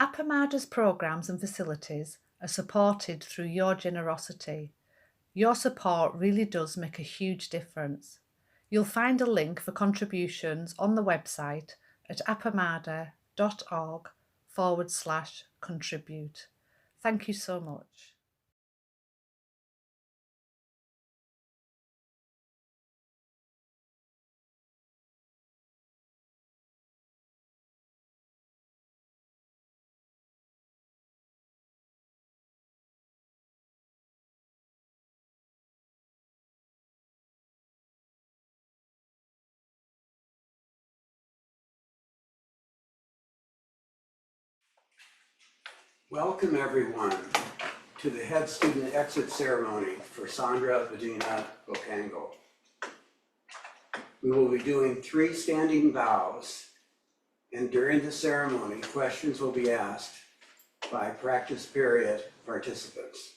Appamada's programs and facilities are supported through your generosity. Your support really does make a huge difference. You'll find a link for contributions on the website at appamada.org/contribute. Thank you so much. Welcome everyone to the head student exit ceremony for Sandra-Dogen-Shobogenzo. We will be doing 3 standing bows, and during the ceremony, questions will be asked by practice period participants.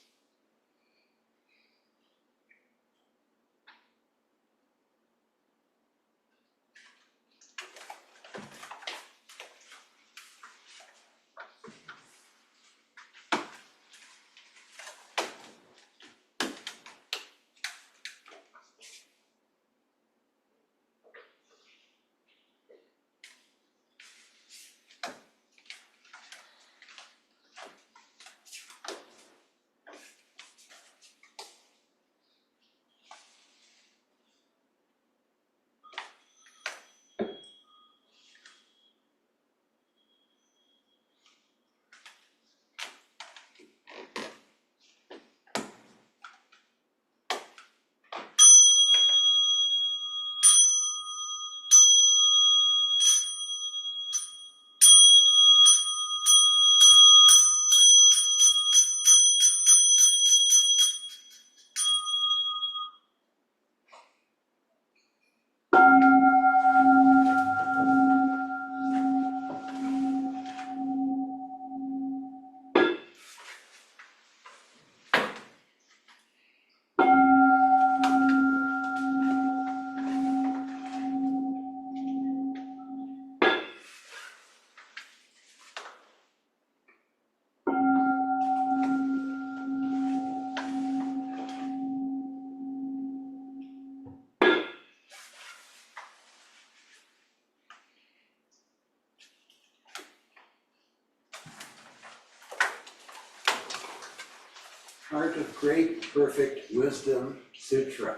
Heart of Great Perfect Wisdom Sutra.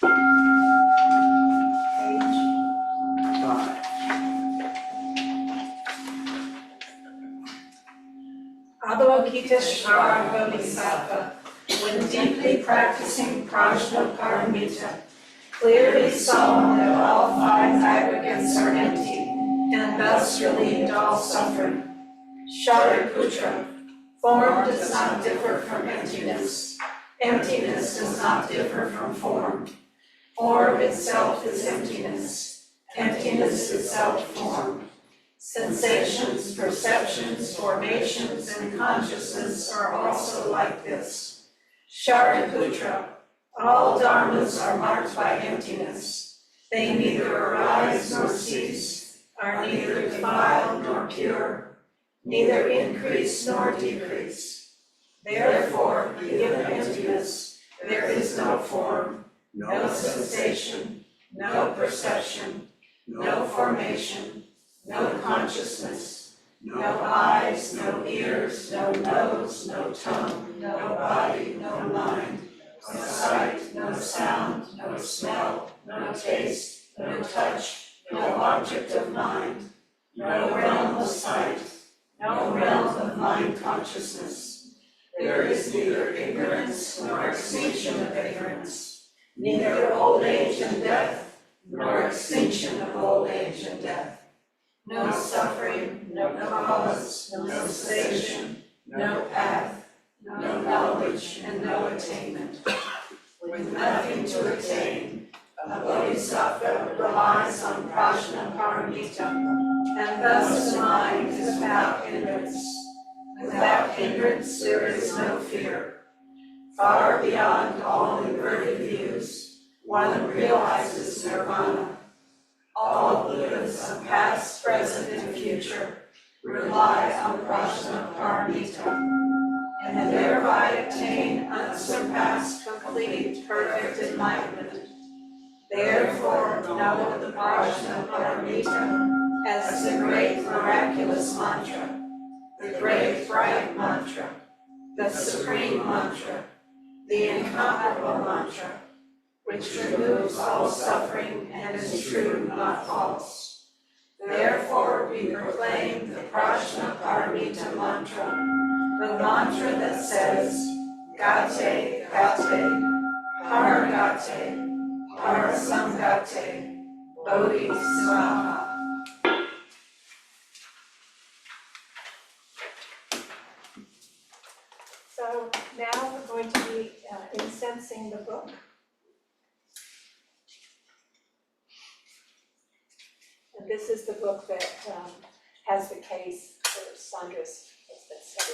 Page 5. Avalokiteshvara Bodhisattva, when deeply practicing Prajnaparamita, clearly saw that all 5 aggregates are empty and thus relieved all suffering. Shariputra, form does not differ from emptiness. Emptiness does not differ from form. Form itself is emptiness. Emptiness itself form. Sensations, perceptions, formations, and consciousness are also like this. Shariputra, all dharmas are marked by emptiness. They neither arise nor cease, are neither defiled nor pure, neither increase nor decrease. Therefore, given emptiness, there is no form, no sensation, no perception, no formation, no consciousness, no eyes, no ears, no nose, no tongue, no body, no mind, no sight, no sound, no smell, no taste, no touch, no object of mind, no realm of sight, no realm of mind consciousness. There is neither ignorance nor extinction of ignorance, neither old age and death, nor extinction of old age and death. No suffering, no cause, no cessation, no path, no knowledge, and no attainment. With nothing to attain, a bodhisattva relies on Prajnaparamita, and thus the mind is without hindrance. Without hindrance, there is no fear. Far beyond all inverted views, one realizes nirvana. All Buddhas of past, present, and future rely on Prajnaparamita, and thereby attain unsurpassed, complete, perfect enlightenment. Therefore, know the Prajnaparamita as the great miraculous mantra, the great bright mantra, the supreme mantra, the incomparable mantra, which removes all suffering and is true, not false. Therefore, we proclaim the Prajnaparamita mantra, the mantra that says, Gate, Gate, Paragate, Parasangate, Bodhi Swaha. So now we're going to be incensing the book. And this is the book that has the case for Sandra's study.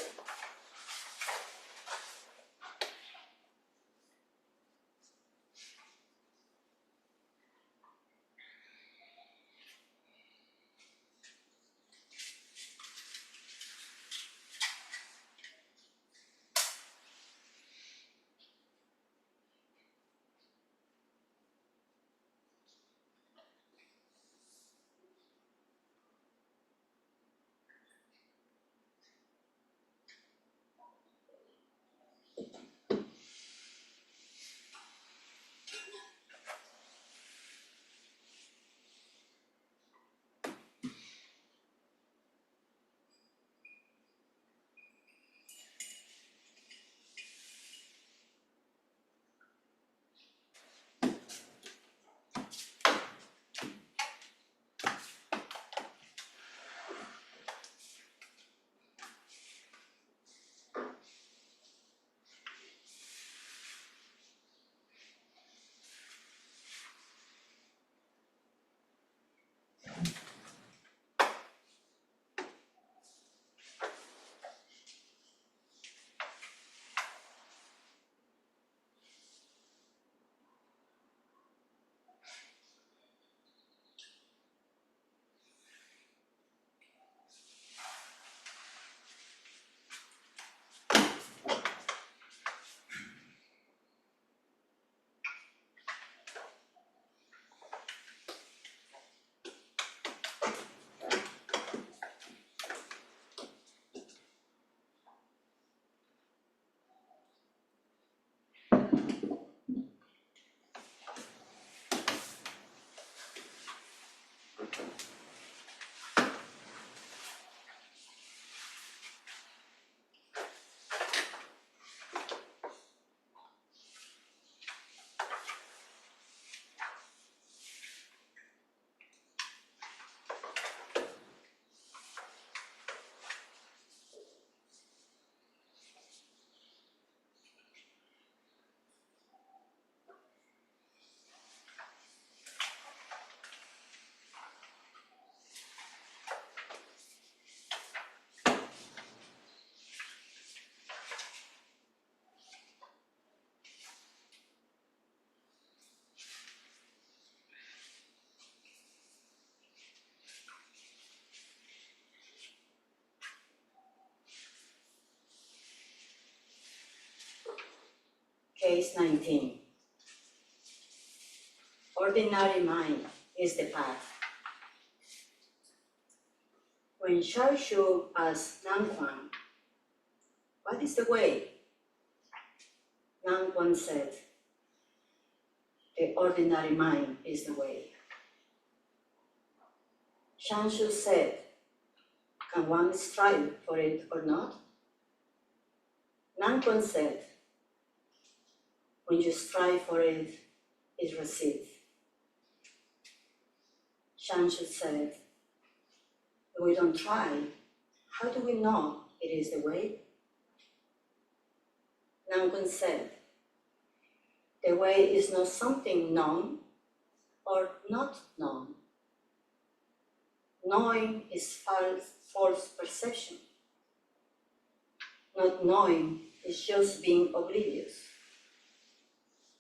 Case 19. Ordinary mind is the path. When Shaoshu asked Nanquan, "What is the way?" Nanquan said, "The ordinary mind is the way." Shanshu said, "Can one strive for it or not?" Nanquan said, "When you strive for it, it recedes." Shanshu said, "If we don't try, how do we know it is the way?" Nanquan said, "The way is not something known or not known. Knowing is false perception. Not knowing is just being oblivious.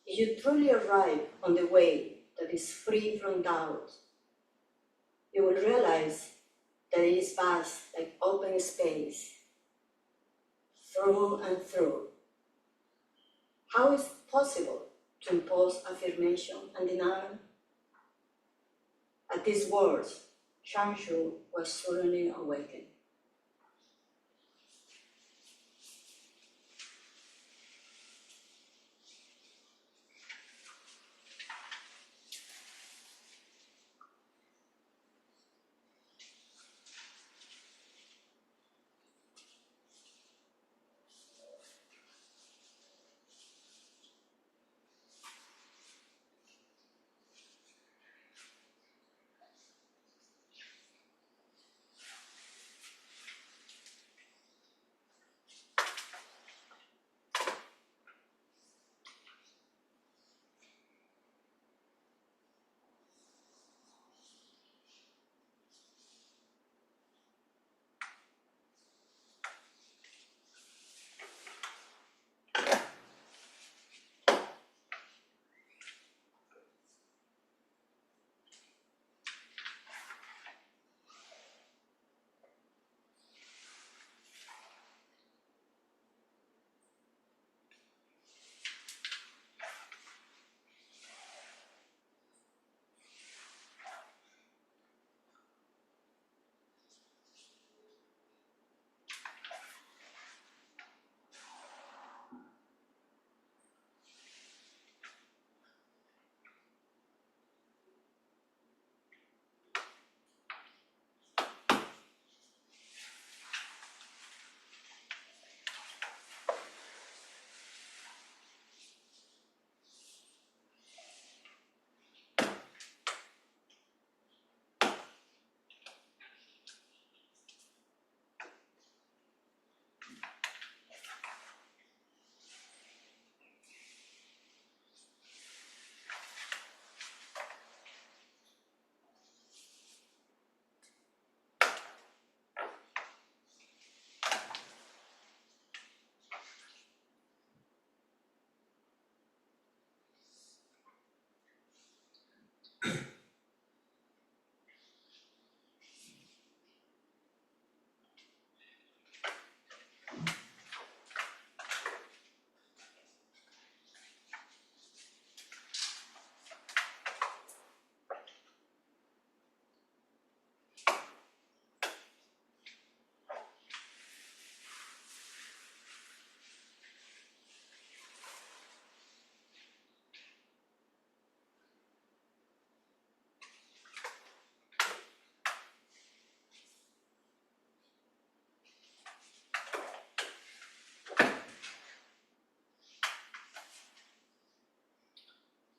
If you truly arrive on the way that is free from doubt, you will realize that is vast like open space, through and through. How is it possible to impose affirmation and denial? At these words, Shanshu was suddenly awakened.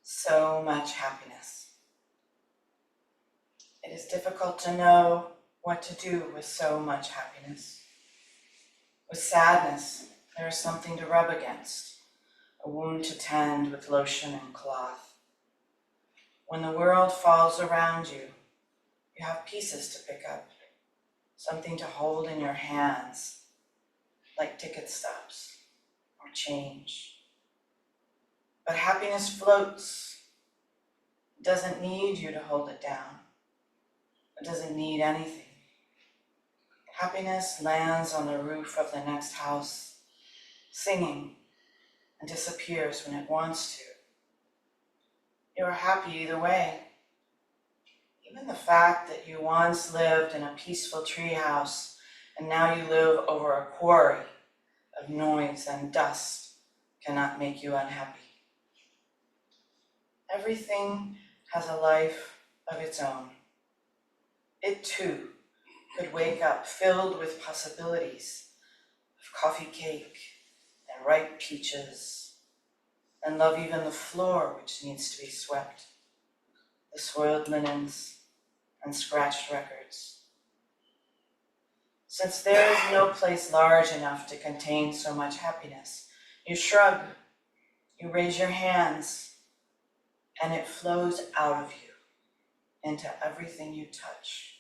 So much happiness. It is difficult to know what to do with so much happiness. With sadness, there is something to rub against, a wound to tend with lotion and cloth. When the world falls around you, you have pieces to pick up, something to hold in your hands, like ticket stubs or change. But happiness floats. It doesn't need you to hold it down. It doesn't need anything. Happiness lands on the roof of the next house, singing, and disappears when it wants to. You are happy either way. Even the fact that you once lived in a peaceful treehouse and now you live over a quarry of noise and dust cannot make you unhappy. Everything has a life of its own. It too could wake up filled with possibilities of coffee cake and ripe peaches, and love even the floor which needs to be swept, the soiled linens and scratched records. Since there is no place large enough to contain so much happiness, you shrug, you raise your hands, and it flows out of you into everything you touch.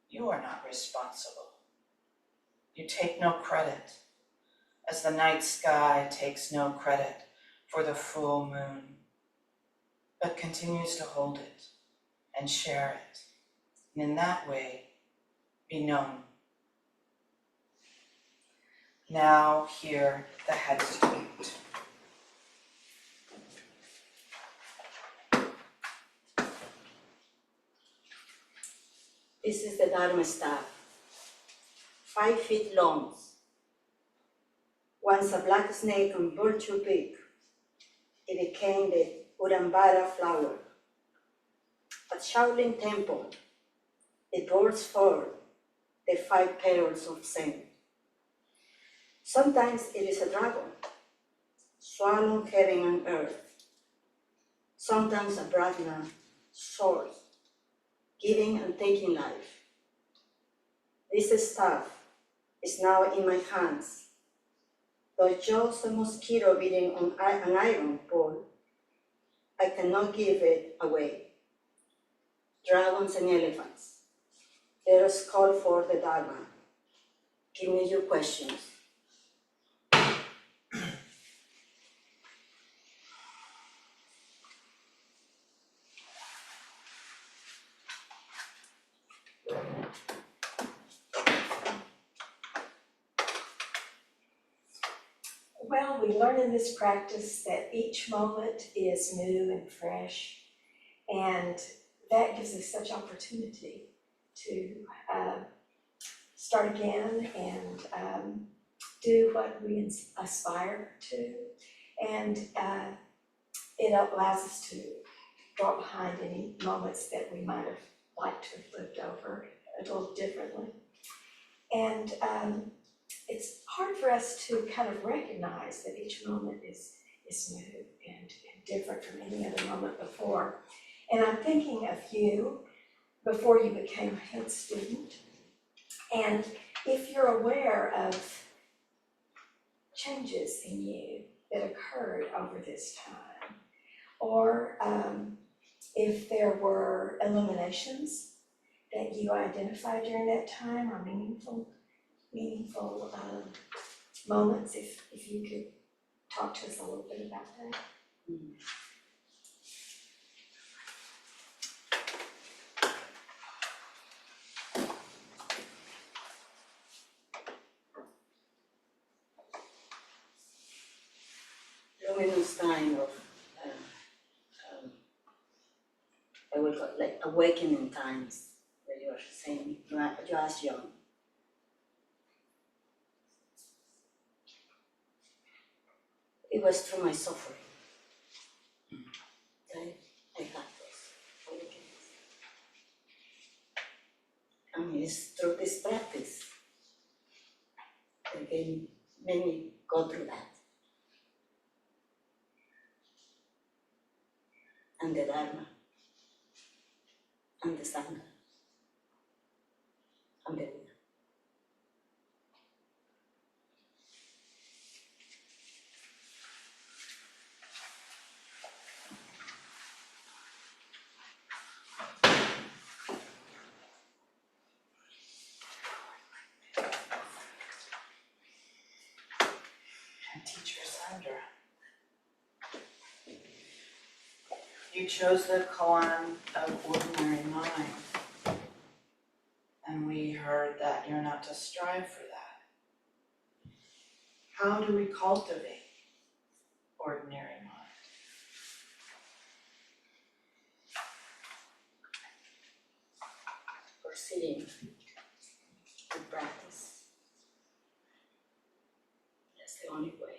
You are not responsible. You take no credit, as the night sky takes no credit for the full moon, but continues to hold it and share it. And in that way, be known. Now hear the head salute. This is the Dharma staff, 5 feet long. Once a black snake on Virtue Peak, it became the Urambara flower. At Shaolin Temple, it bursts forth the 5 petals of Zen. Sometimes it is a dragon, swallowing heaven and earth. Sometimes a Brahma sword, giving and taking life. This staff is now in my hands. Though just a mosquito beating on an iron pole, I cannot give it away. Dragons and elephants, let us call for the Dharma. Give me your questions. Well, we learn in this practice that each moment is new and fresh, and that gives us such opportunity to start again and do what we aspire to, and it allows us to draw behind any moments that we might have liked to have lived over a little differently. And it's hard for us to kind of recognize that each moment is new and different from any other moment before. And I'm thinking of you before you became a head student. And if you're aware of changes in you that occurred over this time, or if there were illuminations that you identified during that time, or meaningful moments, if you could talk to us a little bit about that. Luminous time of, I will call it like awakening times, where you are saying you are just young. It was through my suffering. Okay? I had those awakenings. And it's through this practice that made me go through that. And the Dharma, and the Sangha, and the Buddha. And teacher Sandra, you chose the koan of ordinary mind, and we heard that you're not to strive for that. How do we cultivate ordinary mind? Proceeding with practice. That's the only way.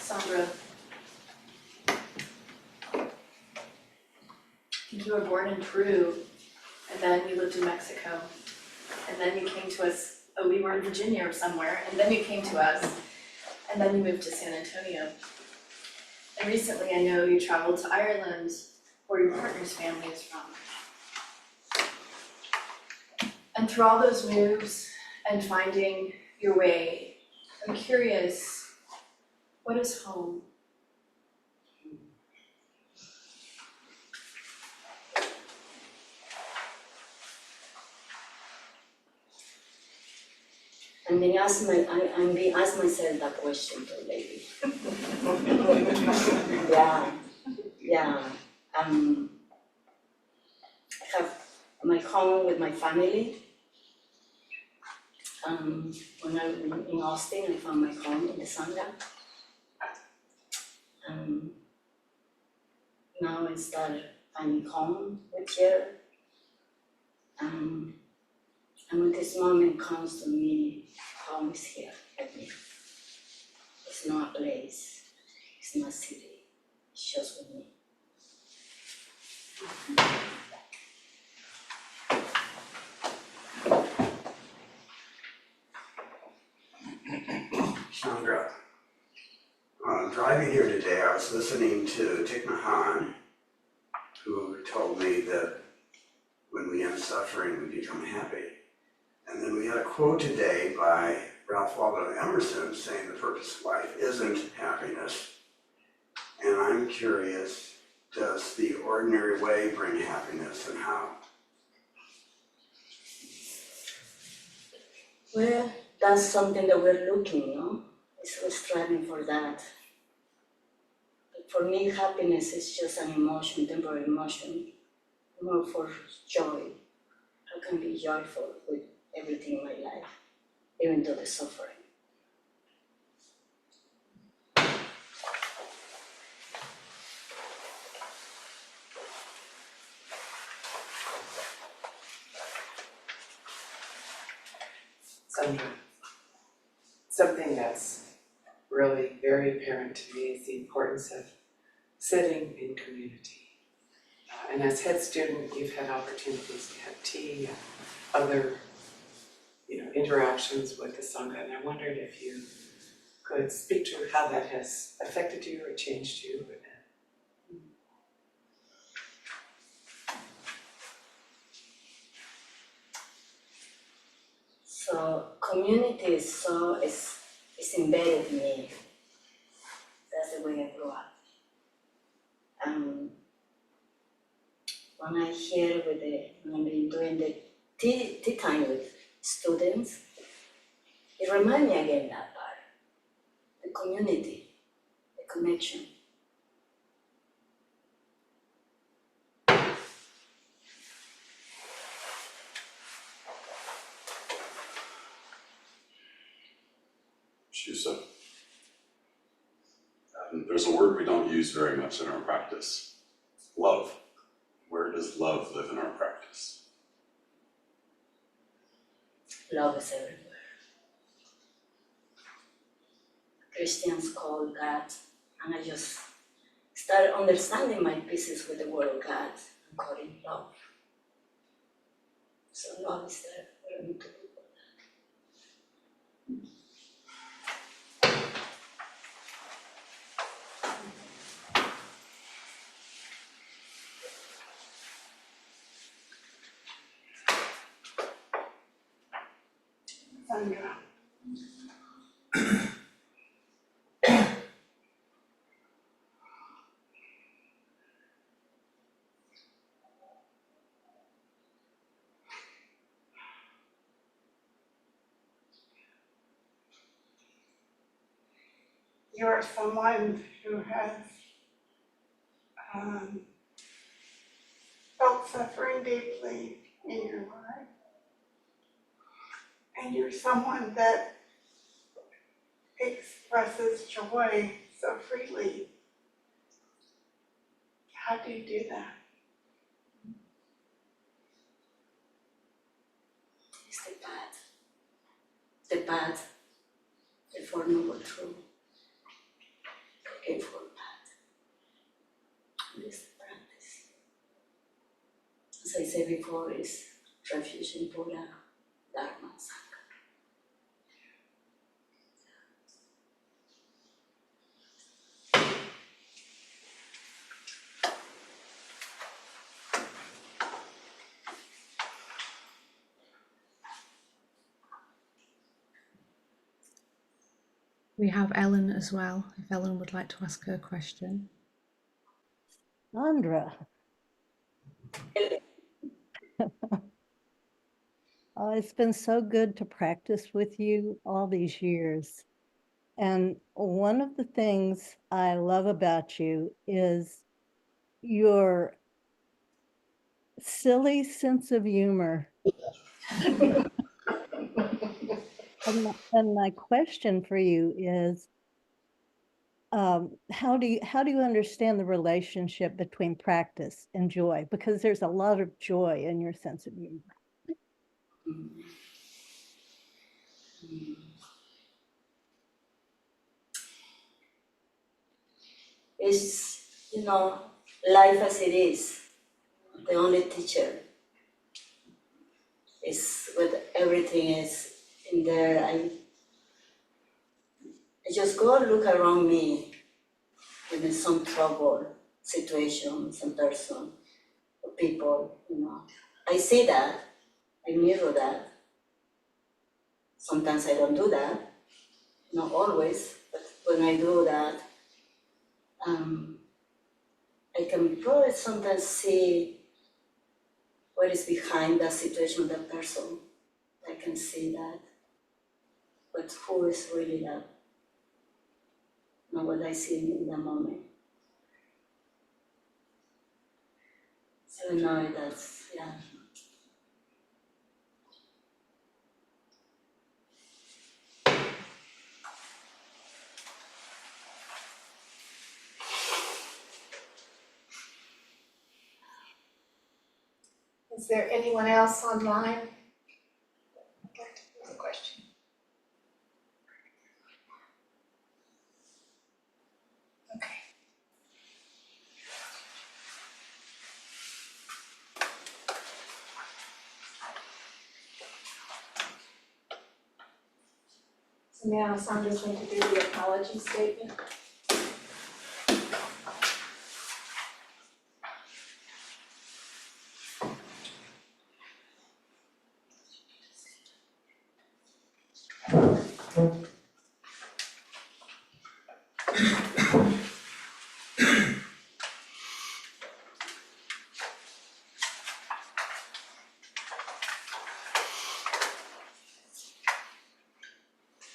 Sandra, you were born in Peru, and then you lived in Mexico, and then you came to us, we were in Virginia or somewhere, and then you came to us, and then you moved to San Antonio. And recently I know you traveled to Ireland, where your partner's family is from. And through all those moves and finding your way, I'm curious, what is home? I'm being asked myself that question lately. Yeah. I have my home with my family. When I was in Austin, I found my home in the Sangha. Now I started finding home with here. And when this moment comes to me, home is here with me. It's not a place, it's not a city, it's just with me. Sandra, driving here today, I was listening to Thich Nhat Hanh, who told me that when we end suffering, we become happy. And then we had a quote today by Ralph Waldo Emerson saying the purpose of life isn't happiness. And I'm curious, does the ordinary way bring happiness, and how? Well, that's something that we're looking, no? We're striving for that. But for me, happiness is just an emotion, temporary emotion, more for joy. How can I be joyful with everything in my life, even though the suffering? Sandra, something that's really very apparent to me is the importance of sitting in community. And as head student, you've had opportunities to have tea and other, interactions with the Sangha, and I wondered if you could speak to how that has affected you or changed you. So community is embedded in me. That's the way I grew up. When I hear when I've been doing the tea time with students, it reminds me again that part, the community, the connection. Shusa. There's a word we don't use very much in our practice, love. Where does love live in our practice? Love is everywhere. Christians call God, and I just started understanding my pieces with the word of God and calling love. So love is there where I need to be. Sandra. You're someone who has felt suffering deeply in your life. And you're someone that expresses joy so freely. How do you do that? It's the path, the Four Noble Truth, the Eightfold Path. This practice, as I said before, is refuge in Buddha, Dharma, Sangha. We have Ellen as well, if Ellen would like to ask her question. Sandra. Oh, it's been so good to practice with you all these years. And one of the things I love about you is your silly sense of humor. And my question for you is, how do you understand the relationship between practice and joy? Because there's a lot of joy in your sense of humor. It's, life as it is. The only teacher is what everything is in there. I just go look around me when there's some trouble, situation, some person, or people, I see that, I mirror that. Sometimes I don't do that, not always, but when I do that, I can probably sometimes see what is behind that situation, that person. I can see that, but who is really that? Not what I see in that moment. So now that's, yeah. Is there anyone else online? There's a question. Okay. So now Sandra's going to do the apology statement.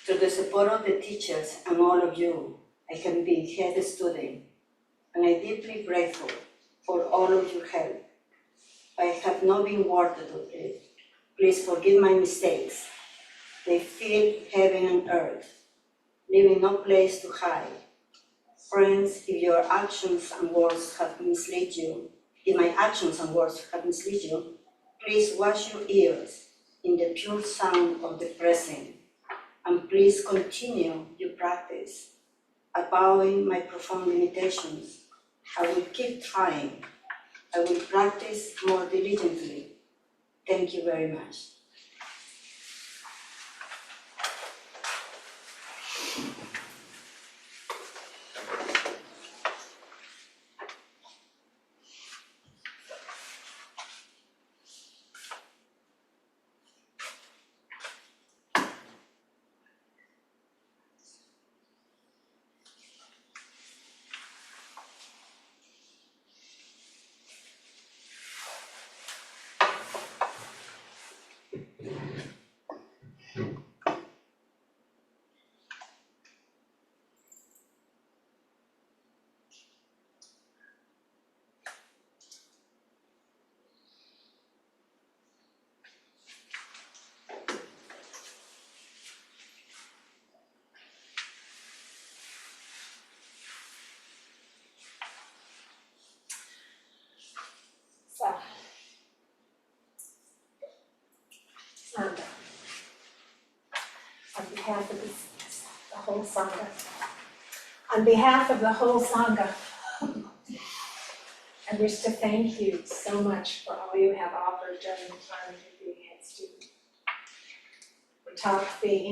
Through the support of the teachers and all of you, I can be head student, and I'm deeply grateful for all of your help. I have not been worthy of it. Please forgive my mistakes. They fill heaven and earth, leaving no place to hide. Friends, if your actions and words have misled you, if my actions and words have misled you, please wash your ears in the pure sound of the present, and please continue your practice. Avowing my profound limitations, I will keep trying. I will practice more diligently. Thank you very much. So, Sandra, on behalf of the whole Sangha, on behalf of the whole Sangha, I wish to thank you so much for all you have offered during the time of being head student. We taught the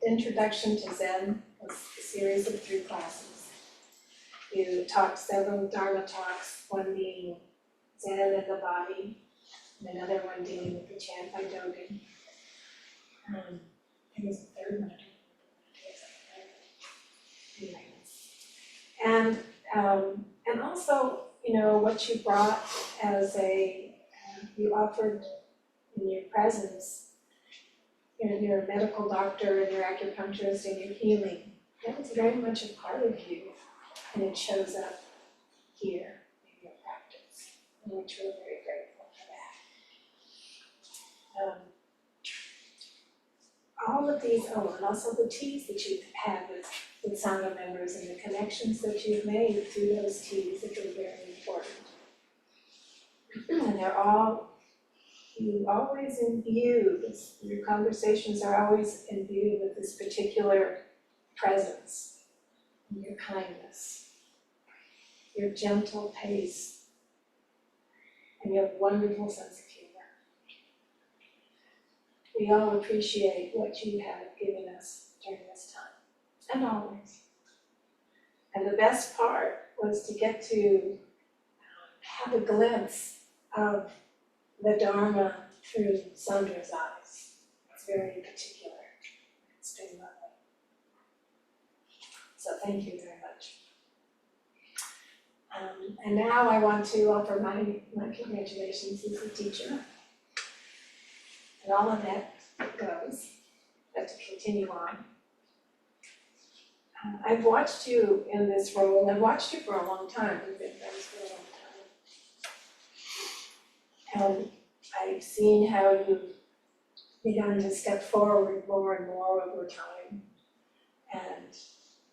introduction to Zen, was a series of 3 classes. You taught several Dharma talks, one being Zen and the body, and another one dealing with the chant by Dogen. I think it was the 3rd one. Anyway. And also, what you brought as you offered in your presence your medical doctor and your acupuncturist and your healing. That was very much a part of you, and it shows up here in your practice, and we're truly very grateful for that. All of these, and also the teas that you've had with Sangha members and the connections that you've made through those teas that are very important. And you always imbue, your conversations are always imbued with this particular presence, and your kindness, your gentle pace, and your wonderful sense of humor. We all appreciate what you have given us during this time, and always. And the best part was to get to have a glimpse of the Dharma through Sandra's eyes. It's very particular. It's been lovely. So thank you very much. And now I want to offer my congratulations as a teacher. And all of that goes, but to continue on. I've watched you in this role. I've watched you for a long time. We've been friends for a long time. And I've seen how you've begun to step forward more and more over time and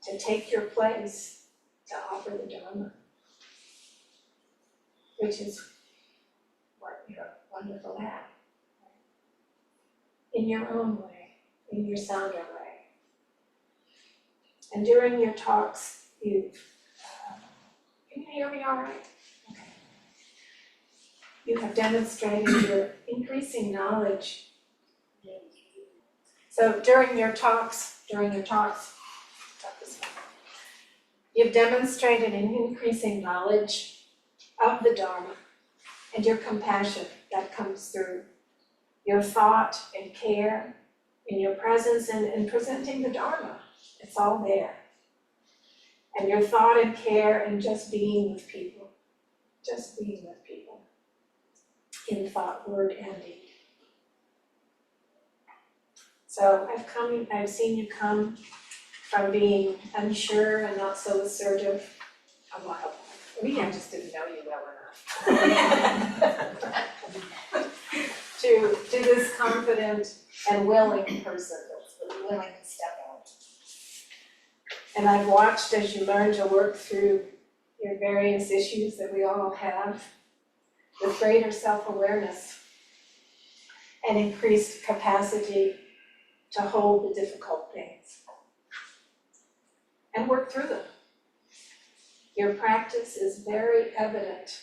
to take your place to offer the Dharma, which is what you're wonderful at. In your own way, in your Sandra way. And during your talks, you've, can you hear me all right? Okay. You have demonstrated your increasing knowledge. So during your talks, you've demonstrated an increasing knowledge of the Dharma and your compassion that comes through your thought and care in your presence and presenting the Dharma. It's all there. And your thought and care and just being with people. In thought, word, and deed. So I've seen you come from being unsure and not so assertive a while back. Maybe I just didn't know you well enough. To this confident and willing person that's really willing to step out. And I've watched as you learn to work through your various issues that we all have with greater self-awareness and increased capacity to hold the difficult things and work through them. Your practice is very evident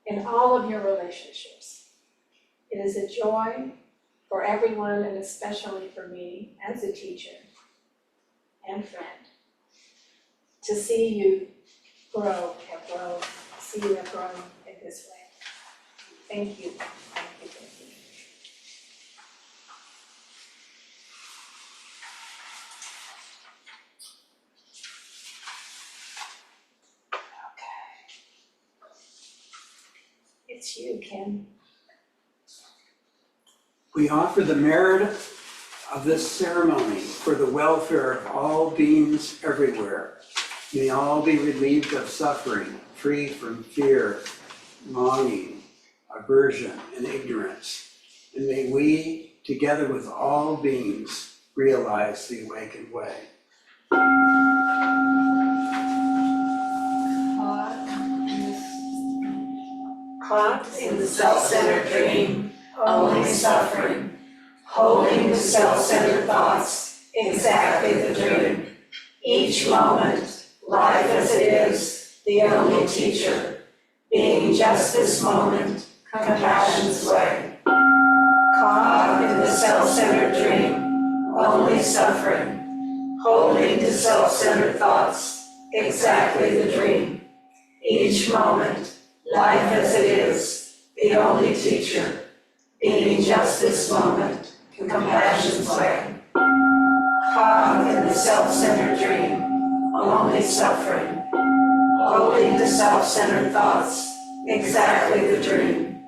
in all of your relationships. It is a joy for everyone, and especially for me as a teacher and friend, to see you grow, see you have grown in this way. Thank you. It's you, Ken. We offer the merit of this ceremony for the welfare of all beings everywhere. May all be relieved of suffering, free from fear, longing, aversion, and ignorance. And may we, together with all beings, realize the awakened way. Caught in the self-centered dream, only suffering, holding the self-centered thoughts, exactly the dream. Each moment, life as it is, the only teacher, being just this moment, compassion's way. Caught in the self-centered dream, only suffering, holding the self-centered thoughts, exactly the dream. Each moment, life as it is, the only teacher, being just this moment, compassion's way. Caught in the self-centered dream, only suffering, holding the self-centered thoughts, exactly the dream.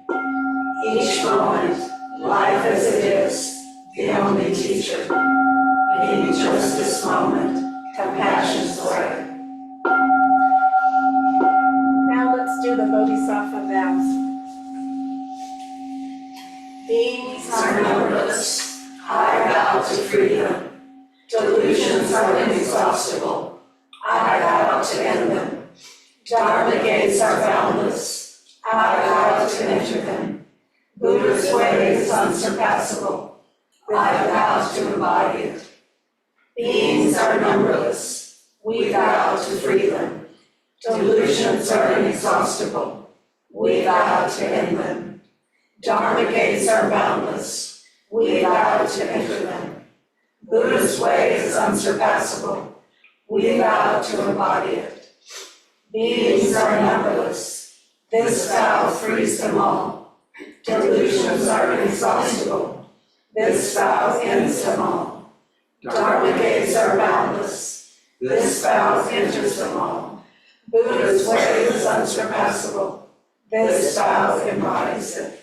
Each moment, life as it is, the only teacher, being just this moment, compassion's way. Now let's do the Bodhisattva vows. Beings Are numberless, I vow to freedom. Delusions are inexhaustible, I vow to end them. Dharma gates are boundless, I vow to enter them. Buddha's way is unsurpassable, I vow to embody it. Beings are numberless, we vow to free them. Delusions are inexhaustible, we vow to end them. Dharma gates are boundless, we vow to enter them. Buddha's way is unsurpassable, we vow to embody it. Beings are numberless, this vow frees them all. Delusions are inexhaustible, this vow ends them all. Dharma gates are boundless, this vow enters them all. Buddha's way is unsurpassable, this vow embodies it.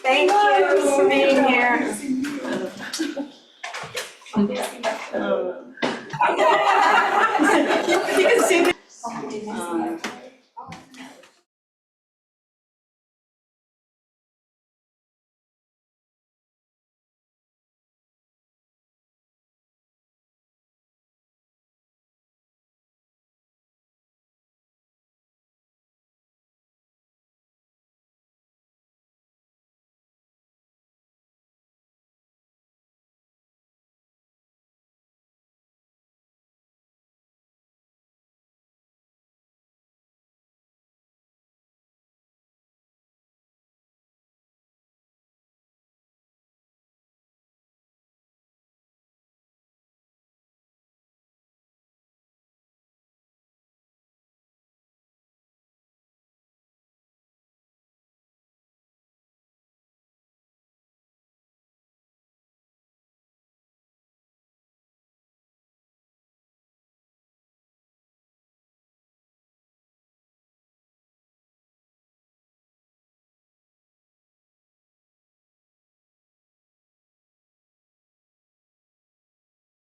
Thank you for being here. You can see